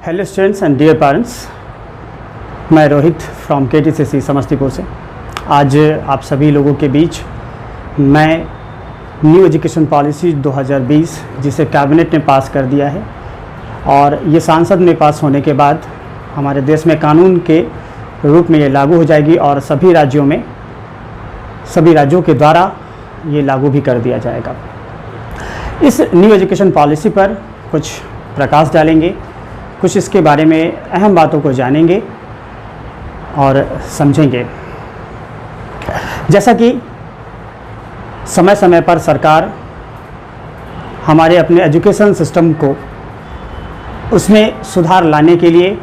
Hello students and dear parents, मैं Rohit from KTCC Samastipur से आज आप सभी लोगों के बीच मैं न्यू एजुकेशन पॉलिसी 2020 जिसे कैबिनेट ने पास कर दिया है और ये सांसद में पास होने के बाद हमारे देश में कानून के रूप में ये लागू हो जाएगी और सभी राज्यों के द्वारा ये लागू भी कर दिया जाएगा। इस न्यू एजुकेशन पॉलिसी पर कुछ प्रकाश डालेंगे, कुछ इसके बारे में अहम बातों को जानेंगे और समझेंगे। जैसा कि समय समय पर सरकार हमारे अपने एजुकेशन सिस्टम को उसमें सुधार लाने के लिए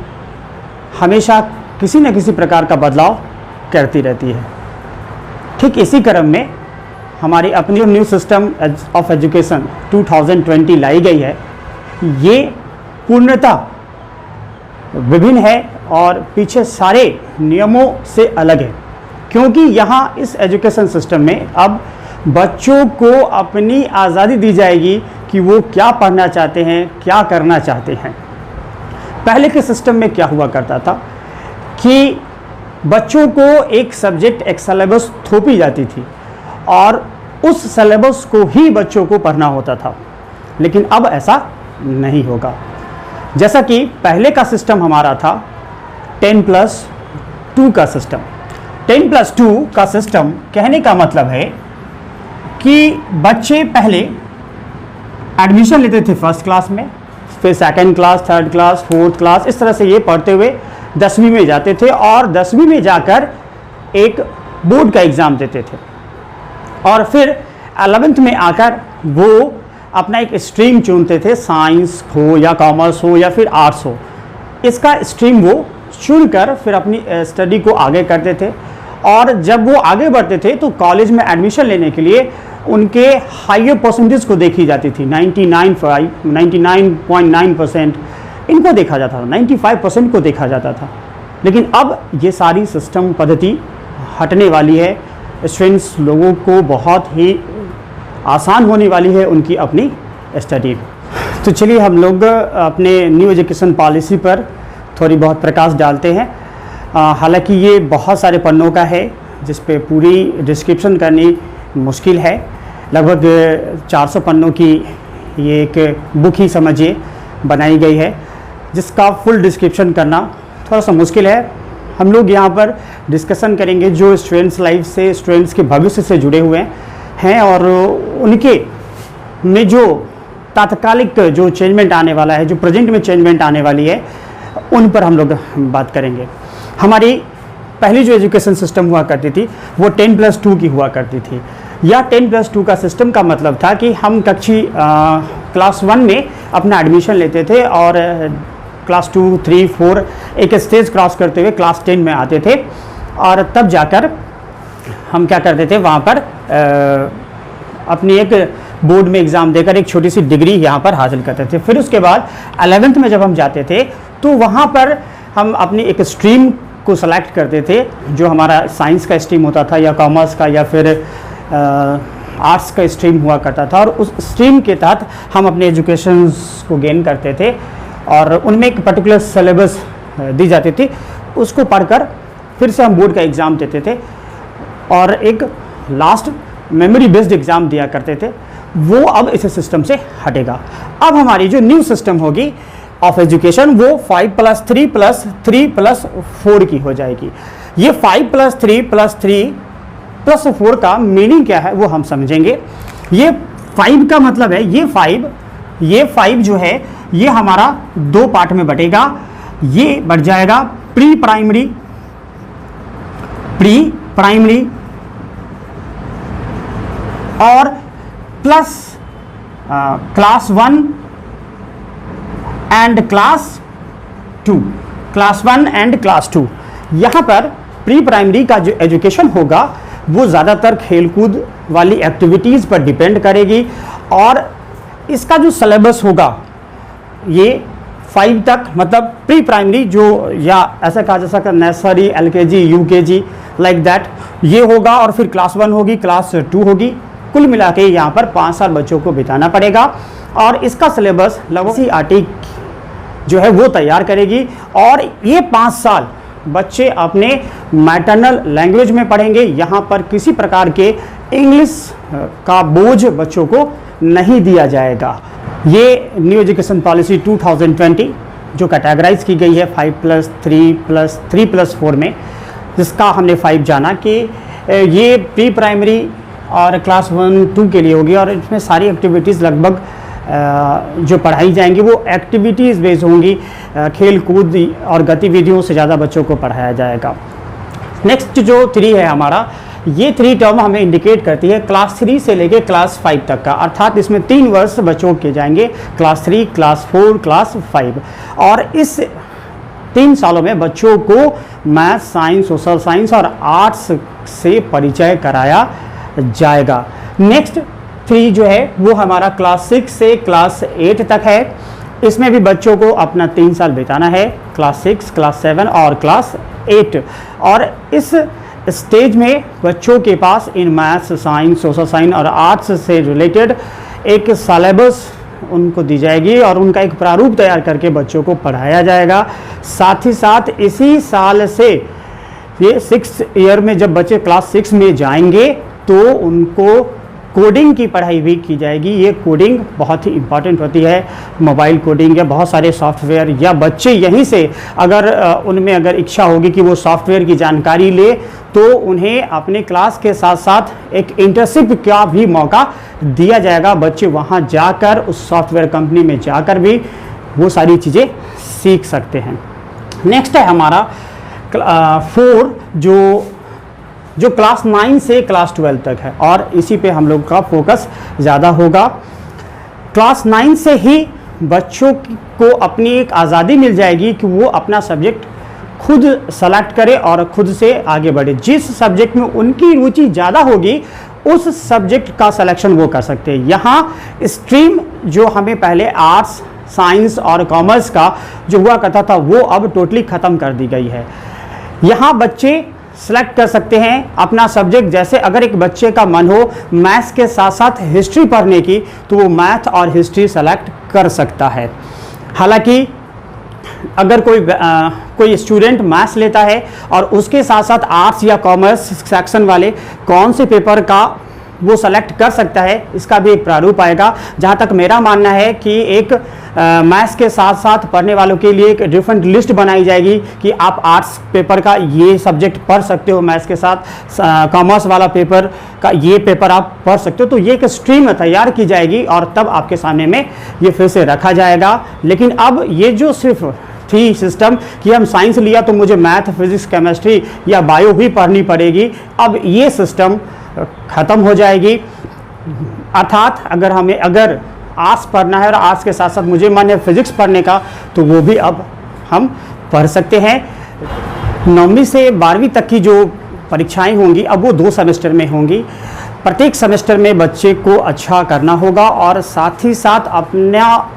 हमेशा किसी न किसी प्रकार का बदलाव करती रहती है। ठीक इसी क्रम में हमारी अपनी न्यू सिस्टम ऑफ एजुकेशन 2020 लाई गई है। ये पूर्णतः विभिन्न है और पीछे सारे नियमों से अलग है, क्योंकि यहाँ इस एजुकेशन सिस्टम में अब बच्चों को अपनी आज़ादी दी जाएगी कि वो क्या पढ़ना चाहते हैं, क्या करना चाहते हैं। पहले के सिस्टम में क्या हुआ करता था कि बच्चों को एक सब्जेक्ट, एक सिलेबस थोपी जाती थी और उस सिलेबस को ही बच्चों को पढ़ना होता था, लेकिन अब ऐसा नहीं होगा। जैसा कि पहले का सिस्टम हमारा था 10+2 का सिस्टम। 10+2 का सिस्टम कहने का मतलब है कि बच्चे पहले एडमिशन लेते थे फर्स्ट क्लास में, फिर second class, third class, fourth class, इस तरह से ये पढ़ते हुए 10वीं में जाते थे और 10वीं में जाकर एक बोर्ड का एग्ज़ाम देते थे और फिर 11th में आकर वो अपना एक स्ट्रीम चुनते थे, साइंस हो या कॉमर्स हो या फिर आर्ट्स हो। इसका स्ट्रीम वो चुनकर फिर अपनी स्टडी को आगे करते थे और जब वो आगे बढ़ते थे तो कॉलेज में एडमिशन लेने के लिए उनके हायर परसेंटेज को देखी जाती थी। 99.9% इनको देखा जाता था, 95% को देखा जाता था। लेकिन अब ये सारी सिस्टम पद्धति हटने वाली है। स्टूडेंट्स लोगों को बहुत ही आसान होने वाली है उनकी अपनी स्टडी। तो चलिए हम लोग अपने न्यू एजुकेशन पॉलिसी पर थोड़ी बहुत प्रकाश डालते हैं। हालांकि ये बहुत सारे पन्नों का है जिस पे पूरी डिस्क्रिप्शन करनी मुश्किल है। लगभग 400 पन्नों की ये एक बुक ही समझिए बनाई गई है, जिसका फुल डिस्क्रिप्शन करना थोड़ा सा मुश्किल है। हम लोग यहाँ पर डिस्कशन करेंगे जो स्टूडेंट्स लाइफ से, स्टूडेंट्स के भविष्य से जुड़े हुए हैं और उनके में जो तात्कालिक जो चेंजमेंट आने वाला है, जो प्रेजेंट में चेंजमेंट आने वाली है, उन पर हम लोग बात करेंगे। हमारी पहली जो एजुकेशन सिस्टम हुआ करती थी वो 10+2 की हुआ करती थी। या 10+2 का सिस्टम का मतलब था कि हम क्लास 1 में अपना एडमिशन लेते थे और क्लास 2, 3, 4 एक स्टेज क्रॉस करते हुए क्लास 10 में आते थे और तब जाकर हम क्या करते थे, वहाँ पर अपनी एक बोर्ड में एग्ज़ाम देकर एक छोटी सी डिग्री यहाँ पर हासिल करते थे। फिर उसके बाद 11th में जब हम जाते थे तो वहाँ पर हम अपनी एक स्ट्रीम को सेलेक्ट करते थे, जो हमारा साइंस का स्ट्रीम होता था या कॉमर्स का या फिर आर्ट्स का स्ट्रीम हुआ करता था, और उस स्ट्रीम के तहत हम अपने एजुकेशन को गेन करते थे और उनमें एक पर्टिकुलर सिलेबस दी जाती थी। उसको पढ़कर फिर से हम बोर्ड का एग्ज़ाम देते थे और एक लास्ट मेमोरी बेस्ड एग्ज़ाम दिया करते थे। वो अब इस सिस्टम से हटेगा। अब हमारी जो न्यू सिस्टम होगी ऑफ एजुकेशन वो 5+3+3+4 की हो जाएगी। ये 5+3+3+4 का मीनिंग क्या है वो हम समझेंगे। ये 5 का मतलब है ये 5 जो है ये हमारा 2 पार्ट में बटेगा। ये बढ़ जाएगा प्री प्राइमरी और plus class 1 and class 2, class 1 and class 2। यहाँ पर प्री प्राइमरी का जो एजुकेशन होगा वो ज़्यादातर खेलकूद वाली एक्टिविटीज़ पर डिपेंड करेगी और इसका जो सिलेबस होगा ये 5 तक, मतलब प्री प्राइमरी जो, या ऐसा कहा जा सकता है nursery, LKG, UKG like that, ये होगा और फिर क्लास 1 होगी, क्लास 2 होगी। कुल मिला के यहाँ पर 5 साल बच्चों को बिताना पड़ेगा और इसका सिलेबस लगभग CRT जो है वो तैयार करेगी। और ये 5 साल बच्चे अपने मैटरनल लैंग्वेज में पढ़ेंगे। यहाँ पर किसी प्रकार के इंग्लिश का बोझ बच्चों को नहीं दिया जाएगा। ये न्यू एजुकेशन पॉलिसी 2020 जो कैटेगराइज की गई है 5+3+3+4 में, जिसका हमने 5 जाना कि ये प्री प्राइमरी और क्लास 1-2 के लिए होगी, और इसमें सारी एक्टिविटीज़ लगभग जो पढ़ाई जाएंगी वो एक्टिविटीज़ बेस्ड होंगी। खेल कूद और गतिविधियों से ज़्यादा बच्चों को पढ़ाया जाएगा। नेक्स्ट जो 3 है हमारा, ये 3 टर्म हमें इंडिकेट करती है क्लास 3 से लेके क्लास 5 तक का, अर्थात इसमें 3 वर्ष बच्चों के जाएंगे, क्लास 3, क्लास 4, क्लास 5। और इस 3 सालों में बच्चों को मैथ, साइंस, सोशल साइंस और आर्ट्स से परिचय कराया जाएगा। नेक्स्ट 3 जो है वो हमारा क्लास 6 से क्लास 8 तक है। इसमें भी बच्चों को अपना 3 साल बिताना है, क्लास 6, क्लास 7 और क्लास 8। और इस स्टेज में बच्चों के पास इन मैथ्स, साइंस, सोशल साइंस और आर्ट्स से रिलेटेड एक सिलेबस उनको दी जाएगी और उनका एक प्रारूप तैयार करके बच्चों को पढ़ाया जाएगा। साथ ही साथ इसी साल से ये 6th ईयर में जब बच्चे क्लास 6 में जाएंगे तो उनको कोडिंग की पढ़ाई भी की जाएगी। ये कोडिंग बहुत ही इम्पॉर्टेंट होती है, मोबाइल कोडिंग या बहुत सारे सॉफ्टवेयर, या बच्चे यहीं से अगर उनमें अगर इच्छा होगी कि वो सॉफ्टवेयर की जानकारी ले तो उन्हें अपने क्लास के साथ साथ एक इंटर्नशिप का भी मौका दिया जाएगा। बच्चे वहाँ जाकर उस सॉफ्टवेयर कंपनी में जाकर भी वो सारी चीज़ें सीख सकते हैं। नेक्स्ट है हमारा 4 जो क्लास 9 से क्लास 12 तक है, और इसी पे हम लोग का फोकस ज़्यादा होगा। क्लास 9 से ही बच्चों को अपनी एक आज़ादी मिल जाएगी कि वो अपना सब्जेक्ट खुद सेलेक्ट करे और खुद से आगे बढ़े। जिस सब्जेक्ट में उनकी रुचि ज़्यादा होगी उस सब्जेक्ट का सिलेक्शन वो कर सकते हैं। यहाँ स्ट्रीम जो हमें पहले आर्ट्स, साइंस और कॉमर्स का जो हुआ करता था वो अब टोटली ख़त्म कर दी गई है। यहाँ बच्चे सेलेक्ट कर सकते हैं अपना सब्जेक्ट। जैसे अगर एक बच्चे का मन हो मैथ्स के साथ साथ हिस्ट्री पढ़ने की तो वो मैथ और हिस्ट्री सेलेक्ट कर सकता है। हालांकि अगर कोई स्टूडेंट मैथ्स लेता है और उसके साथ साथ आर्ट्स या कॉमर्स सेक्शन वाले कौन से पेपर का वो सेलेक्ट कर सकता है, इसका भी एक प्रारूप आएगा। जहाँ तक मेरा मानना है कि एक मैथ्स के साथ साथ पढ़ने वालों के लिए एक डिफरेंट लिस्ट बनाई जाएगी कि आप आर्ट्स पेपर का ये सब्जेक्ट पढ़ सकते हो, मैथ्स के साथ कॉमर्स वाला पेपर का ये पेपर आप पढ़ सकते हो। तो ये एक स्ट्रीम तैयार की जाएगी और तब आपके सामने में ये फिर से रखा जाएगा। लेकिन अब ये जो सिर्फ थी सिस्टम कि हम साइंस लिया तो मुझे मैथ, फिजिक्स, केमिस्ट्री या बायो ही पढ़नी पड़ेगी, अब ये सिस्टम ख़त्म हो जाएगी। अर्थात अगर आर्ट्स पढ़ना है और आर्ट्स के साथ साथ मुझे मन है फिजिक्स पढ़ने का तो वो भी अब हम पढ़ सकते हैं। 9वीं से 12वीं तक की जो परीक्षाएं होंगी अब वो 2 सेमेस्टर में होंगी। प्रत्येक सेमेस्टर में बच्चे को अच्छा करना होगा और साथ ही साथ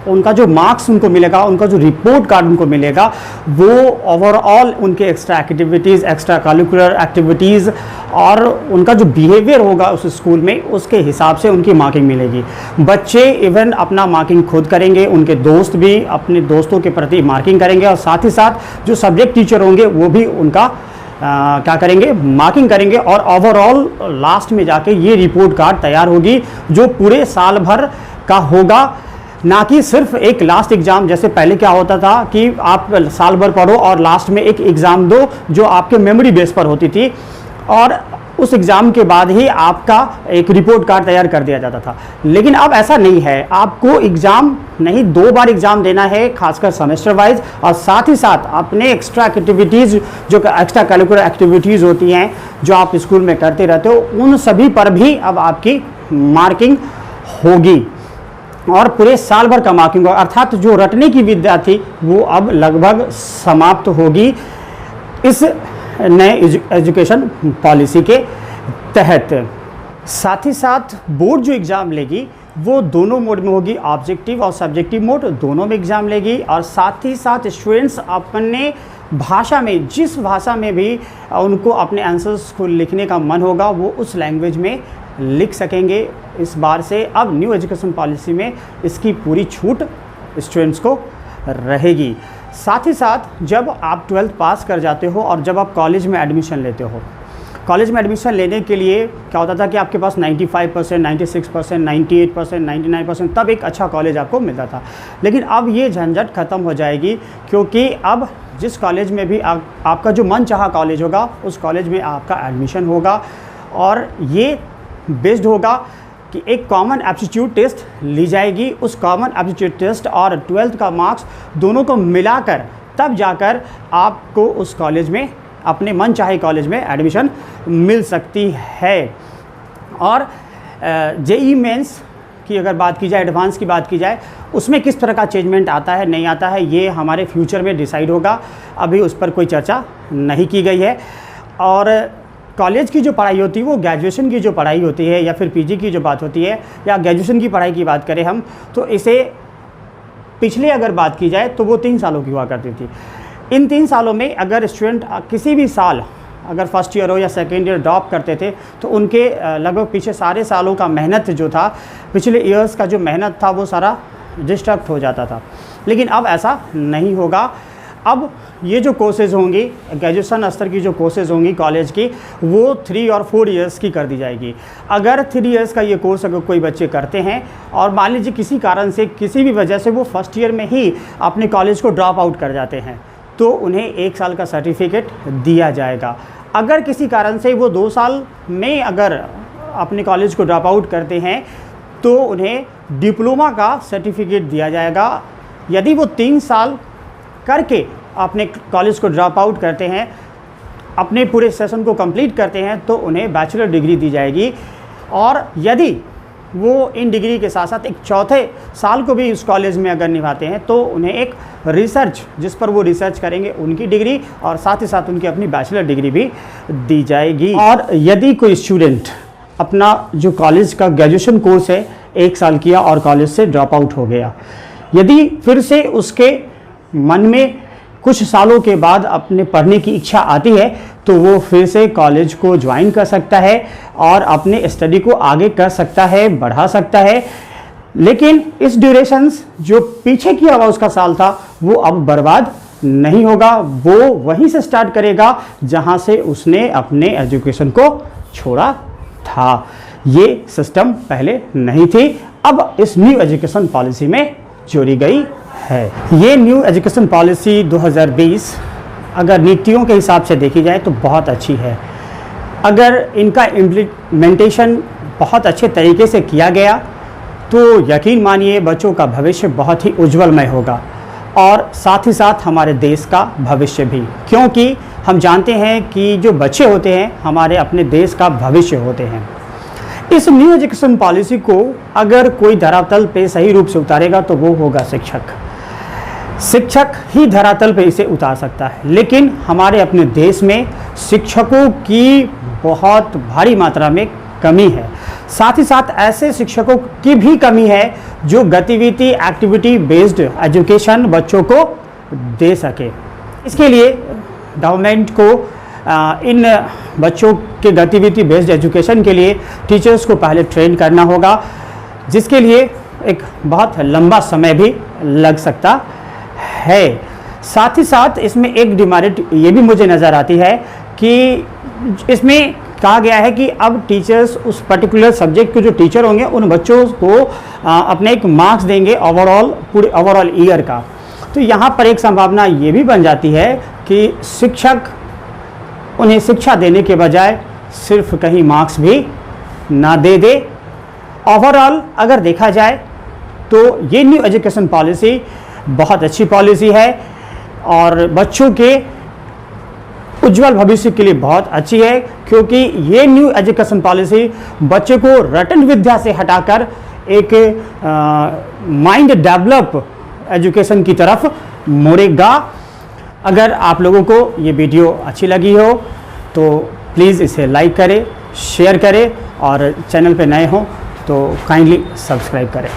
उनका जो मार्क्स उनको मिलेगा, उनका जो रिपोर्ट कार्ड उनको मिलेगा, वो ओवरऑल उनके extra activities, extra curricular activities और उनका जो बिहेवियर होगा उस स्कूल में, उसके हिसाब से उनकी मार्किंग मिलेगी। बच्चे इवन अपना मार्किंग खुद करेंगे, उनके दोस्त भी अपने दोस्तों के प्रति मार्किंग करेंगे और साथ ही साथ जो सब्जेक्ट टीचर होंगे वो भी उनका क्या करेंगे, मार्किंग करेंगे। और ओवरऑल लास्ट में जाके ये रिपोर्ट कार्ड तैयार होगी जो पूरे साल भर का होगा, ना कि सिर्फ एक लास्ट एग्ज़ाम। जैसे पहले क्या होता था कि आप साल भर पढ़ो और लास्ट में एक एग्ज़ाम दो जो आपके मेमोरी बेस पर होती थी और उस एग्ज़ाम के बाद ही आपका एक रिपोर्ट कार्ड तैयार कर दिया जाता था। लेकिन अब ऐसा नहीं है, आपको एग्ज़ाम नहीं 2 बार एग्ज़ाम देना है, खासकर सेमेस्टर वाइज, और साथ ही साथ अपने एक्स्ट्रा एक्टिविटीज़ जो एक्स्ट्रा करिकुलर एक्टिविटीज़ होती हैं जो आप स्कूल में करते रहते हो, उन सभी पर भी अब आपकी मार्किंग होगी और पूरे साल भर का मार्किंग होगा। अर्थात जो रटने की विद्या थी वो अब लगभग समाप्त होगी इस नए एजुकेशन पॉलिसी के तहत। साथ ही साथ बोर्ड जो एग्ज़ाम लेगी वो दोनों मोड में होगी, ऑब्जेक्टिव और सब्जेक्टिव मोड दोनों में एग्ज़ाम लेगी। और साथ ही साथ स्टूडेंट्स अपने भाषा में, जिस भाषा में भी उनको अपने आंसर्स को लिखने का मन होगा वो उस लैंग्वेज में लिख सकेंगे। इस बार से अब न्यू एजुकेशन पॉलिसी में इसकी पूरी छूट स्टूडेंट्स को रहेगी। साथ ही साथ जब आप 12th पास कर जाते हो और जब आप कॉलेज में एडमिशन लेते हो, कॉलेज में एडमिशन लेने के लिए क्या होता था कि आपके पास 95%, 96%, 98%, 99% तब एक अच्छा कॉलेज आपको मिलता था। लेकिन अब ये झंझट ख़त्म हो जाएगी, क्योंकि अब जिस कॉलेज में भी आपका जो मन चाहा कॉलेज होगा, उस कॉलेज में आपका एडमिशन होगा और ये बेस्ड होगा कि एक कॉमन एप्टीट्यूड टेस्ट ली जाएगी। उस कॉमन एप्टीट्यूड टेस्ट और 12th का मार्क्स दोनों को मिलाकर तब जाकर आपको उस कॉलेज में, अपने मन चाहे कॉलेज में एडमिशन मिल सकती है। और जेईई मेंस की अगर बात की जाए, एडवांस की बात की जाए, उसमें किस तरह का चेंजमेंट आता है नहीं आता है, ये हमारे फ्यूचर में डिसाइड होगा। अभी उस पर कोई चर्चा नहीं की गई है। और कॉलेज की जो पढ़ाई होती है वो ग्रेजुएशन की जो पढ़ाई होती है या फिर पीजी की जो बात होती है या ग्रेजुएशन की पढ़ाई की बात करें हम, तो इसे पिछले अगर बात की जाए तो वो 3 सालों की हुआ करती थी। इन 3 सालों में अगर स्टूडेंट किसी भी साल अगर फर्स्ट ईयर हो या सेकेंड ईयर ड्रॉप करते थे तो उनके लगभग पीछे सारे सालों का मेहनत जो था, पिछले ईयर्स का जो मेहनत था, वो सारा डिस्ट्रैक्ट हो जाता था। लेकिन अब ऐसा नहीं होगा। अब ये जो कोर्सेज़ होंगी, ग्रेजुएशन स्तर की जो कोर्सेज़ होंगी कॉलेज की, वो 3 और 4 ईयर्स की कर दी जाएगी। अगर 3 ईयर्स का ये कोर्स अगर कोई बच्चे करते हैं और मान लीजिए किसी कारण से, किसी भी वजह से वो फर्स्ट ईयर में ही अपने कॉलेज को ड्रॉप आउट कर जाते हैं, तो उन्हें 1 साल का सर्टिफिकेट दिया जाएगा। अगर किसी कारण से वो 2 साल में अगर अपने कॉलेज को ड्रॉप आउट करते हैं तो उन्हें डिप्लोमा का सर्टिफिकेट दिया जाएगा। यदि वो 3 साल करके अपने कॉलेज को ड्रॉप आउट करते हैं, अपने पूरे सेशन को कंप्लीट करते हैं, तो उन्हें बैचलर डिग्री दी जाएगी। और यदि वो इन डिग्री के साथ साथ एक चौथे साल को भी उस कॉलेज में अगर निभाते हैं तो उन्हें एक रिसर्च, जिस पर वो रिसर्च करेंगे, उनकी डिग्री और साथ ही साथ उनकी अपनी बैचलर डिग्री भी दी जाएगी। और यदि कोई स्टूडेंट अपना जो कॉलेज का ग्रेजुएशन कोर्स है 1 साल किया और कॉलेज से ड्रॉप आउट हो गया, यदि फिर से उसके मन में कुछ सालों के बाद अपने पढ़ने की इच्छा आती है तो वो फिर से कॉलेज को ज्वाइन कर सकता है और अपने स्टडी को आगे कर सकता है, बढ़ा सकता है। लेकिन इस ड्यूरेशंस जो पीछे किया हुआ उसका साल था वो अब बर्बाद नहीं होगा। वो वहीं से स्टार्ट करेगा जहां से उसने अपने एजुकेशन को छोड़ा था। ये सिस्टम पहले नहीं थी, अब इस न्यू एजुकेशन पॉलिसी में जोड़ी गई है। ये न्यू एजुकेशन पॉलिसी 2020 अगर नीतियों के हिसाब से देखी जाए तो बहुत अच्छी है। अगर इनका इम्प्लीमेंटेशन बहुत अच्छे तरीके से किया गया तो यकीन मानिए बच्चों का भविष्य बहुत ही उज्जवलमय होगा और साथ ही साथ हमारे देश का भविष्य भी, क्योंकि हम जानते हैं कि जो बच्चे होते हैं हमारे अपने देश का भविष्य होते हैं। इस न्यू एजुकेशन पॉलिसी को अगर कोई धरातल पे सही रूप से उतारेगा तो वो होगा शिक्षक। शिक्षक ही धरातल पे इसे उतार सकता है। लेकिन हमारे अपने देश में शिक्षकों की बहुत भारी मात्रा में कमी है। साथ ही साथ ऐसे शिक्षकों की भी कमी है जो गतिविधि एक्टिविटी बेस्ड एजुकेशन बच्चों को दे सके। इसके लिए गवर्नमेंट को इन बच्चों के गतिविधि बेस्ड एजुकेशन के लिए टीचर्स को पहले ट्रेन करना होगा, जिसके लिए एक बहुत लंबा समय भी लग सकता है। साथ ही साथ इसमें एक डिमेरिट ये भी मुझे नज़र आती है कि इसमें कहा गया है कि अब टीचर्स उस पर्टिकुलर सब्जेक्ट के जो टीचर होंगे उन बच्चों को अपने एक मार्क्स देंगे ओवरऑल, पूरे ओवरऑल ईयर का। तो यहाँ पर एक संभावना ये भी बन जाती है कि शिक्षक उन्हें शिक्षा देने के बजाय सिर्फ कहीं मार्क्स भी ना दे। ओवरऑल अगर देखा जाए तो ये न्यू एजुकेशन पॉलिसी बहुत अच्छी पॉलिसी है और बच्चों के उज्जवल भविष्य के लिए बहुत अच्छी है, क्योंकि ये न्यू एजुकेशन पॉलिसी बच्चे को रटन विद्या से हटाकर एक माइंड डेवलप एजुकेशन की तरफ मोड़ेगा। अगर आप लोगों को ये वीडियो अच्छी लगी हो तो प्लीज़ इसे लाइक करें, शेयर करें और चैनल पे नए हो तो काइंडली सब्सक्राइब करें।